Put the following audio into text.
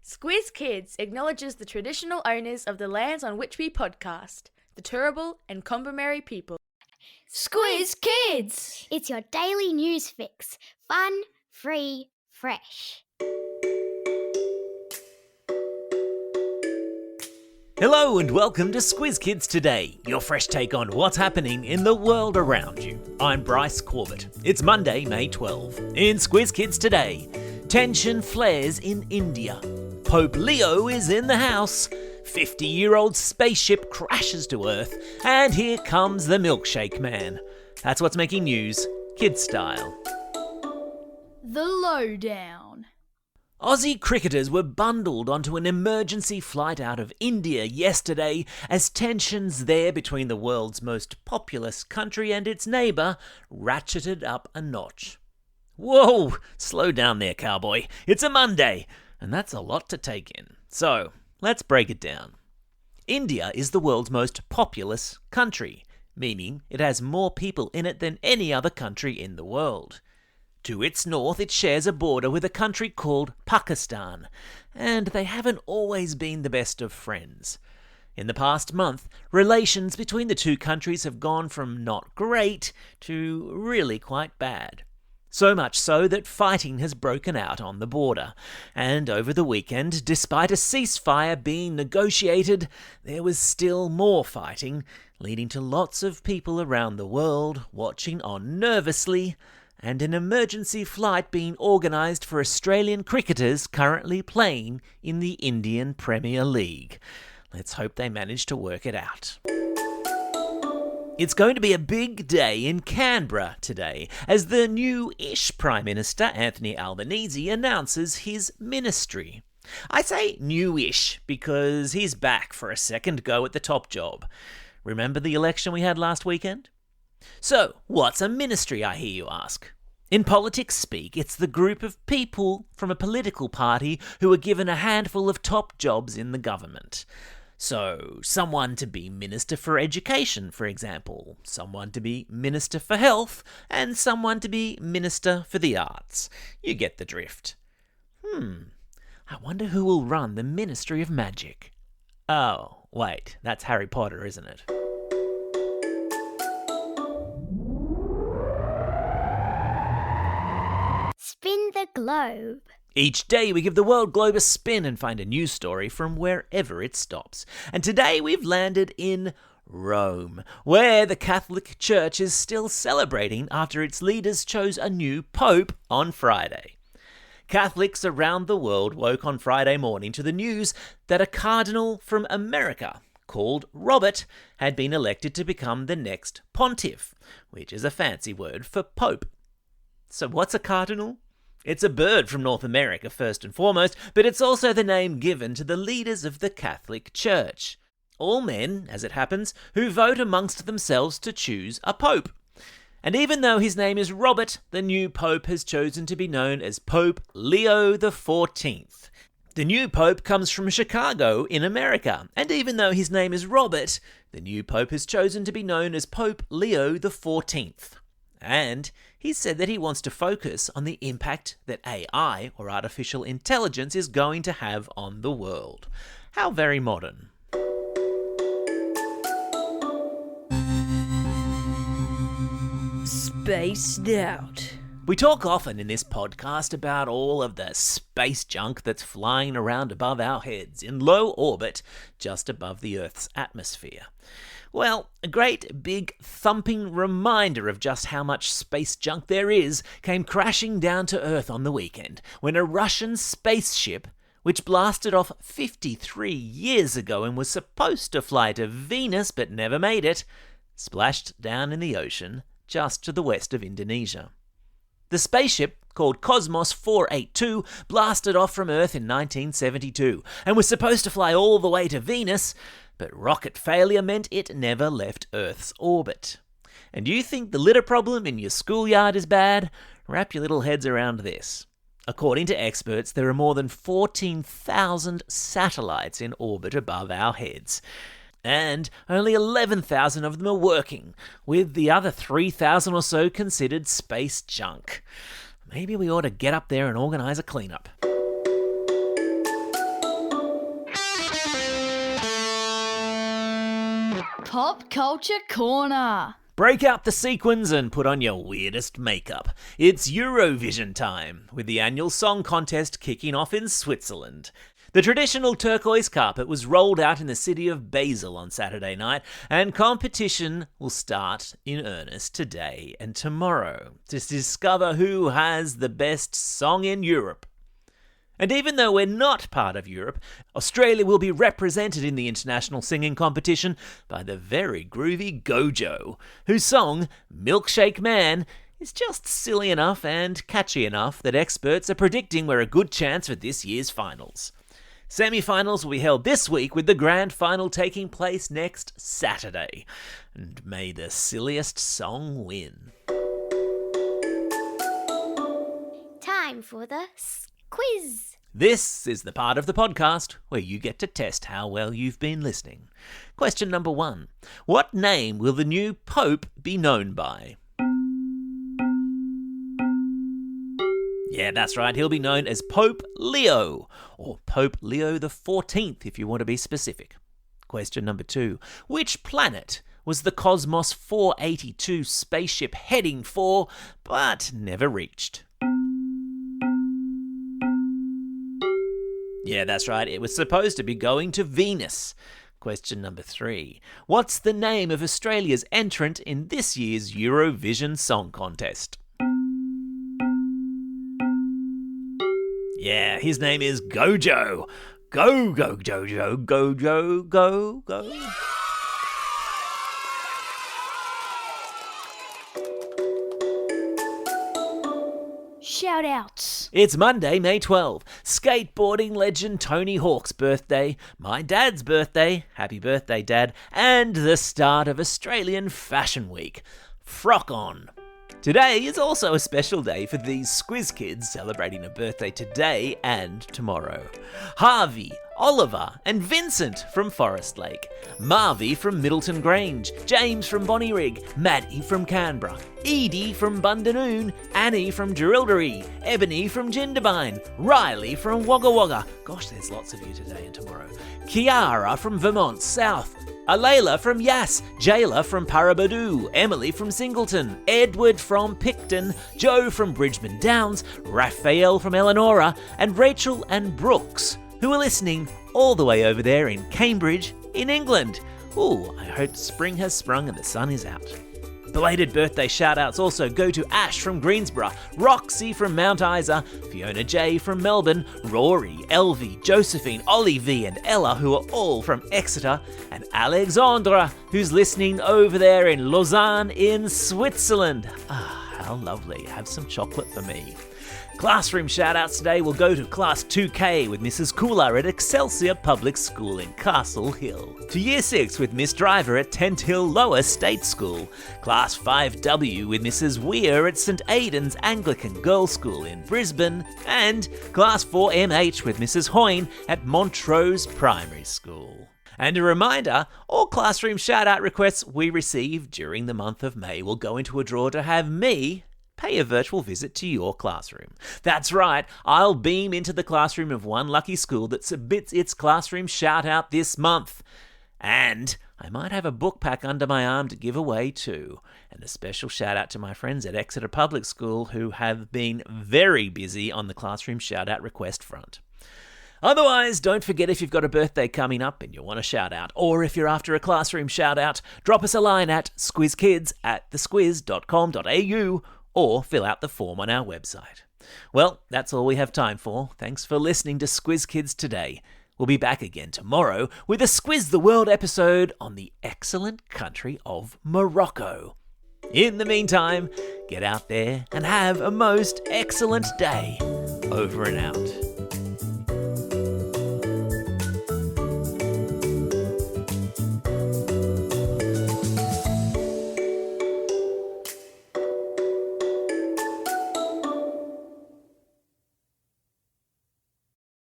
Squiz Kids acknowledges the traditional owners of the lands on which we podcast, the Turrbal and Kombumerri people. Squiz Kids! It's your daily news fix. Fun, free, fresh. Hello and welcome to Squiz Kids Today, your fresh take on what's happening in the world around you. I'm Bryce Corbett. It's Monday, May 12. In Squiz Kids Today, tension flares in India. Pope Leo is in the house. 50-year-old spaceship crashes to Earth. And here comes the Milkshake Man. That's what's making news, kid style. The Lowdown. Aussie cricketers were bundled onto an emergency flight out of India yesterday as tensions there between the world's most populous country and its neighbour ratcheted up a notch. Whoa, slow down there, cowboy. It's a Monday, and that's a lot to take in. So, let's break it down. India is the world's most populous country, meaning it has more people in it than any other country in the world. To its north, it shares a border with a country called Pakistan, and they haven't always been the best of friends. In the past month, relations between the two countries have gone from not great to really quite bad. So much so that fighting has broken out on the border. And over the weekend, despite a ceasefire being negotiated, there was still more fighting, leading to lots of people around the world watching on nervously, and an emergency flight being organised for Australian cricketers currently playing in the Indian Premier League. Let's hope they manage to work it out. It's going to be a big day in Canberra today as the new-ish Prime Minister, Anthony Albanese, announces his ministry. I say new-ish because he's back for a second go at the top job. Remember the election we had last weekend? So, what's a ministry, I hear you ask? In politics speak, it's the group of people from a political party who are given a handful of top jobs in the government. So, someone to be Minister for Education, for example, someone to be Minister for Health, and someone to be Minister for the Arts. You get the drift. I wonder who will run the Ministry of Magic. Oh, wait, that's Harry Potter, isn't it? Spin the globe. Each day we give the world globe a spin and find a news story from wherever it stops. And today we've landed in Rome, where the Catholic Church is still celebrating after its leaders chose a new pope on Friday. Catholics around the world woke on Friday morning to the news that a cardinal from America called Robert had been elected to become the next pontiff, which is a fancy word for pope. So what's a cardinal? It's a bird from North America, first and foremost, but it's also the name given to the leaders of the Catholic Church. All men, as it happens, who vote amongst themselves to choose a pope. And even though his name is Robert, the new pope has chosen to be known as Pope Leo XIV. The new pope comes from Chicago in America, and even though his name is Robert, the new pope has chosen to be known as Pope Leo XIV. And he said that he wants to focus on the impact that AI, or artificial intelligence, is going to have on the world. How very modern. Spaced out. We talk often in this podcast about all of the space junk that's flying around above our heads in low orbit just above the Earth's atmosphere. Well, a great big thumping reminder of just how much space junk there is came crashing down to Earth on the weekend when a Russian spaceship, which blasted off 53 years ago and was supposed to fly to Venus but never made it, splashed down in the ocean just to the west of Indonesia. The spaceship, called Cosmos 482, blasted off from Earth in 1972 and was supposed to fly all the way to Venus, but rocket failure meant it never left Earth's orbit. And you think the litter problem in your schoolyard is bad? Wrap your little heads around this. According to experts, there are more than 14,000 satellites in orbit above our heads. And only 11,000 of them are working, with the other 3,000 or so considered space junk. Maybe we ought to get up there and organise a cleanup. Pop Culture Corner. Break out the sequins and put on your weirdest makeup. It's Eurovision time, with the annual song contest kicking off in Switzerland. The traditional turquoise carpet was rolled out in the city of Basel on Saturday night, and competition will start in earnest today and tomorrow to discover who has the best song in Europe. And even though we're not part of Europe, Australia will be represented in the international singing competition by the very groovy Gojo, whose song, Milkshake Man, is just silly enough and catchy enough that experts are predicting we're a good chance for this year's finals. Semi-finals will be held this week, with the grand final taking place next Saturday. And may the silliest song win. Time for the quiz. This is the part of the podcast where you get to test how well you've been listening. Question number 1. What name will the new Pope be known by? Yeah, that's right. He'll be known as Pope Leo, or Pope Leo the 14th if you want to be specific. Question number 2. Which planet was the Cosmos 482 spaceship heading for, but never reached? Yeah, that's right. It was supposed to be going to Venus. Question number 3. What's the name of Australia's entrant in this year's Eurovision Song Contest? Yeah, his name is Gojo. Go, Jojo, Gojo, go. Shout-outs. It's Monday, May 12. Skateboarding legend Tony Hawk's birthday, my dad's birthday, happy birthday, Dad, and the start of Australian Fashion Week. Frock on. Today is also a special day for these Squiz kids celebrating a birthday today and tomorrow. Harvey, Oliver and Vincent from Forest Lake, Marvy from Middleton Grange, James from Bonnyrigg, Maddie from Canberra, Edie from Bundanoon, Annie from Jerilderie, Ebony from Jindabyne, Riley from Wagga Wagga, gosh there's lots of you today and tomorrow, Kiara from Vermont South, Alayla from Yass, Jayla from Parabadoo, Emily from Singleton, Edward from Picton, Joe from Bridgeman Downs, Raphael from Eleonora, and Rachel and Brooks, who are listening all the way over there in Cambridge, in England. Ooh, I hope spring has sprung and the sun is out. Belated birthday shout-outs also go to Ash from Greensborough, Roxy from Mount Isa, Fiona J from Melbourne, Rory, Elvie, Josephine, Ollie V and Ella, who are all from Exeter, and Alexandra, who's listening over there in Lausanne in Switzerland. Ah, how lovely. Have some chocolate for me. Classroom shout-outs today will go to Class 2K with Mrs. Cooler at Excelsior Public School in Castle Hill, to Year 6 with Miss Driver at Tent Hill Lower State School, Class 5W with Mrs. Weir at St Aidan's Anglican Girls' School in Brisbane, and Class 4MH with Mrs. Hoyne at Montrose Primary School. And a reminder, all classroom shout-out requests we receive during the month of May will go into a draw to have me pay a virtual visit to your classroom. That's right, I'll beam into the classroom of one lucky school that submits its classroom shout-out this month. And I might have a book pack under my arm to give away too. And a special shout-out to my friends at Exeter Public School who have been very busy on the classroom shout-out request front. Otherwise, don't forget, if you've got a birthday coming up and you want a shout-out, or if you're after a classroom shout-out, drop us a line at squizkids@thesquiz.com.au or fill out the form on our website. Well, that's all we have time for. Thanks for listening to Squiz Kids today. We'll be back again tomorrow with a Squiz the World episode on the excellent country of Morocco. In the meantime, get out there and have a most excellent day. Over and out.